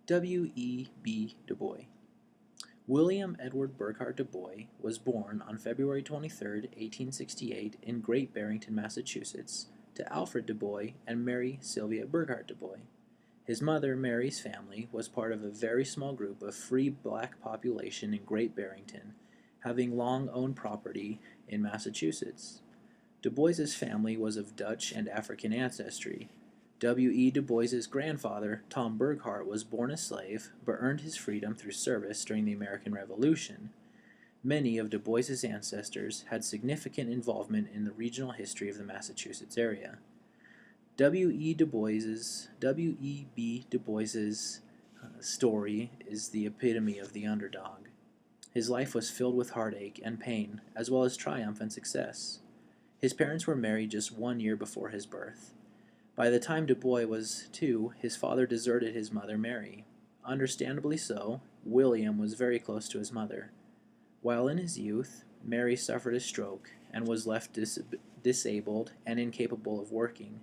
W. E. B. Du Bois. William Edward Burghardt Du Bois was born on February 23, 1868, in Great Barrington, Massachusetts, to Alfred Du Bois and Mary Sylvia Burghardt Du Bois. His mother, Mary's family, was part of a very small group of free black population in Great Barrington, having long owned property in Massachusetts. Du Bois's family was of Dutch and African ancestry. W. E. Du Bois's grandfather, Tom Burghardt, was born a slave, but earned his freedom through service during the American Revolution. Many of Du Bois's ancestors had significant involvement in the regional history of the Massachusetts area. W. E. B. Du Bois's story is the epitome of the underdog. His life was filled with heartache and pain, as well as triumph and success. His parents were married just 1 year before his birth. By the time Du Bois was 2, his father deserted his mother, Mary. Understandably so, William was very close to his mother. While in his youth, Mary suffered a stroke and was left disabled and incapable of working.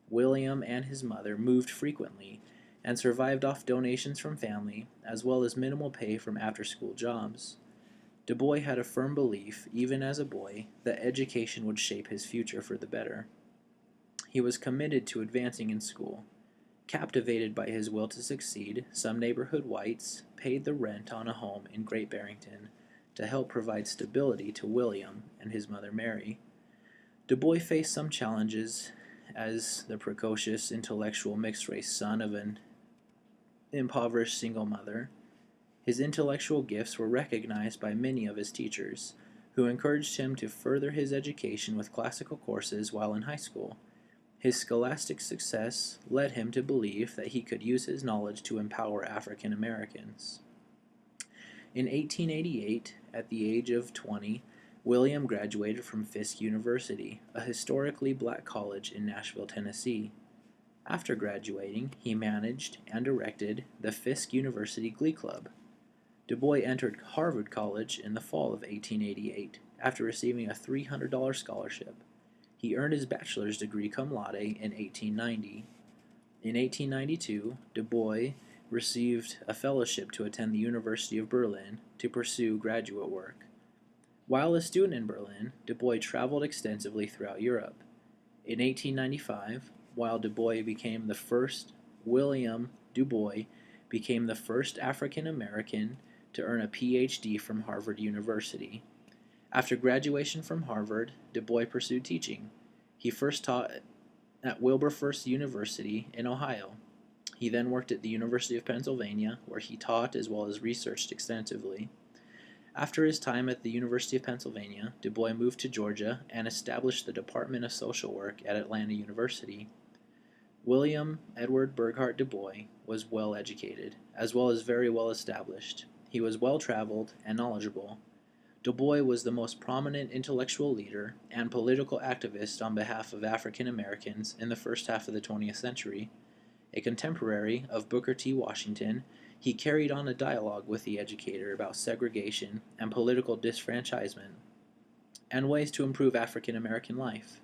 William and his mother moved frequently and survived off donations from family, as well as minimal pay from after school jobs. Du Bois had a firm belief, even as a boy, that education would shape his future for the better. He was committed to advancing in school. Captivated by his will to succeed, some neighborhood whites paid the rent on a home in Great Barrington to help provide stability to William and his mother Mary. Du Bois faced some challenges as the precocious, intellectual mixed-race son of an impoverished single mother. His intellectual gifts were recognized by many of his teachers, who encouraged him to further his education with classical courses while in high school. His scholastic success led him to believe that he could use his knowledge to empower African Americans. In 1888, at the age of 20, William graduated from Fisk University, a historically black college in Nashville, Tennessee. After graduating, he managed and directed the Fisk University Glee Club. Du Bois entered Harvard College in the fall of 1888 after receiving a $300 scholarship. He earned his bachelor's degree cum laude in 1890. In 1892, Du Bois received a fellowship to attend the University of Berlin to pursue graduate work. While a student in Berlin, Du Bois traveled extensively throughout Europe. In 1895, while William Du Bois became the first African American to earn a PhD from Harvard University. After graduation from Harvard, Du Bois pursued teaching. He first taught at Wilberforce University in Ohio. He then worked at the University of Pennsylvania, where he taught as well as researched extensively. After his time at the University of Pennsylvania, Du Bois moved to Georgia and established the Department of Social Work at Atlanta University. William Edward Burghardt Du Bois was well educated, as well as very well established. He was well traveled and knowledgeable. Du Bois was the most prominent intellectual leader and political activist on behalf of African Americans in the first half of the 20th century. A contemporary of Booker T. Washington, he carried on a dialogue with the educator about segregation and political disfranchisement and ways to improve African American life.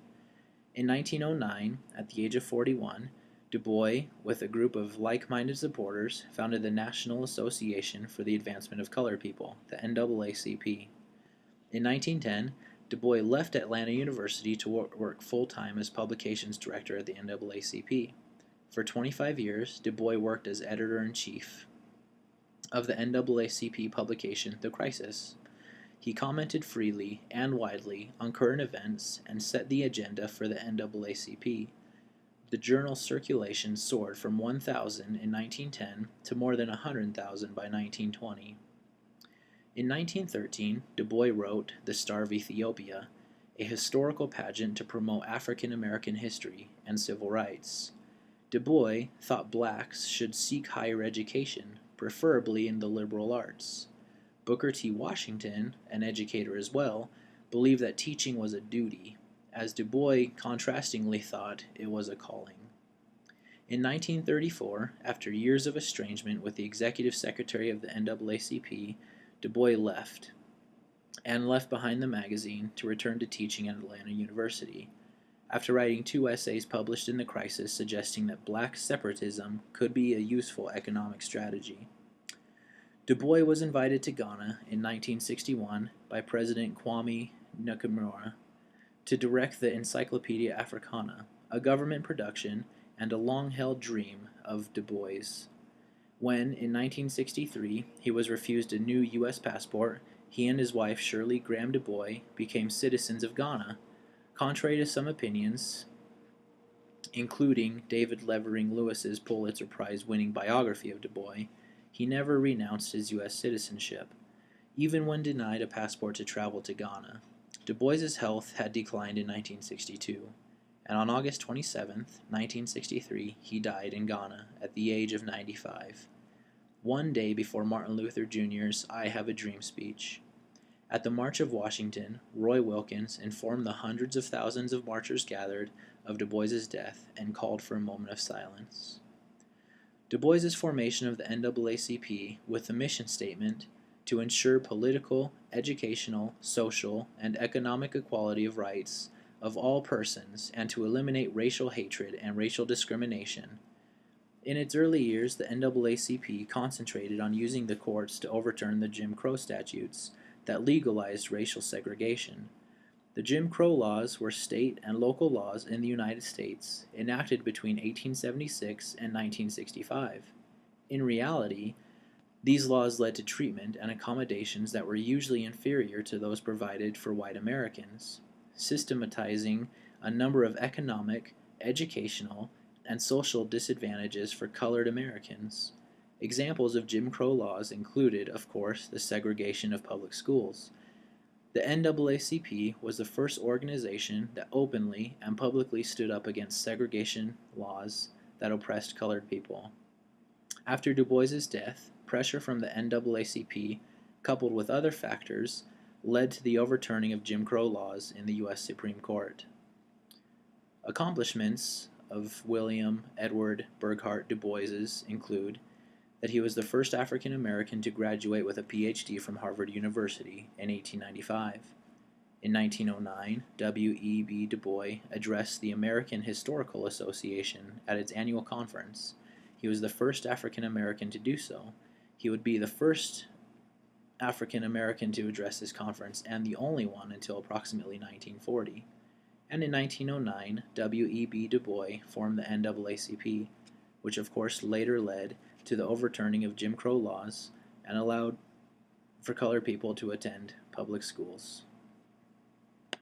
In 1909, at the age of 41, Du Bois, with a group of like-minded supporters, founded the National Association for the Advancement of Colored People, the NAACP. In 1910, Du Bois left Atlanta University to work full-time as publications director at the NAACP. For 25 years, Du Bois worked as editor-in-chief of the NAACP publication The Crisis. He commented freely and widely on current events and set the agenda for the NAACP. The journal's circulation soared from 1,000 in 1910 to more than 100,000 by 1920. In 1913, Du Bois wrote The Star of Ethiopia, a historical pageant to promote African American history and civil rights. Du Bois thought blacks should seek higher education, preferably in the liberal arts. Booker T. Washington, an educator as well, believed that teaching was a duty, as Du Bois contrastingly thought it was a calling. In 1934, after years of estrangement with the executive secretary of the NAACP, Du Bois left behind the magazine to return to teaching at Atlanta University. after writing 2 essays published in the Crisis suggesting that black separatism could be a useful economic strategy. Du Bois was invited to Ghana in 1961 by President Kwame Nkrumah to direct the Encyclopedia Africana, a government production and a long-held dream of Du Bois. When, in 1963, he was refused a new U.S. passport, he and his wife Shirley Graham Du Bois became citizens of Ghana. Contrary to some opinions, including David Levering Lewis's Pulitzer Prize-winning biography of Du Bois, he never renounced his U.S. citizenship, even when denied a passport to travel to Ghana. Du Bois's health had declined in 1962, and on August 27, 1963, he died in Ghana at the age of 95, one day before Martin Luther Jr.'s I Have a Dream speech. At the March of Washington, Roy Wilkins informed the hundreds of thousands of marchers gathered of Du Bois's death and called for a moment of silence. Du Bois's formation of the NAACP with the mission statement to ensure political, educational, social, and economic equality of rights of all persons and to eliminate racial hatred and racial discrimination. In its early years, the NAACP concentrated on using the courts to overturn the Jim Crow statutes that legalized racial segregation. The Jim Crow laws were state and local laws in the United States enacted between 1876 and 1965. In reality, these laws led to treatment and accommodations that were usually inferior to those provided for white Americans, systematizing a number of economic, educational, and social disadvantages for colored Americans. Examples of Jim Crow laws included, of course, the segregation of public schools. The NAACP was the first organization that openly and publicly stood up against segregation laws that oppressed colored people. After Du Bois's death, pressure from the NAACP, coupled with other factors, led to the overturning of Jim Crow laws in the U.S. Supreme Court. Accomplishments of William Edward Burghardt Du Bois's include that he was the first African American to graduate with a Ph.D. from Harvard University in 1895. In 1909, W.E.B. Du Bois addressed the American Historical Association at its annual conference. He was the first African American to do so. He would be the first African American to address this conference and the only one until approximately 1940. And in 1909, W.E.B. Du Bois formed the NAACP, which of course later led to the overturning of Jim Crow laws and allowed for colored people to attend public schools.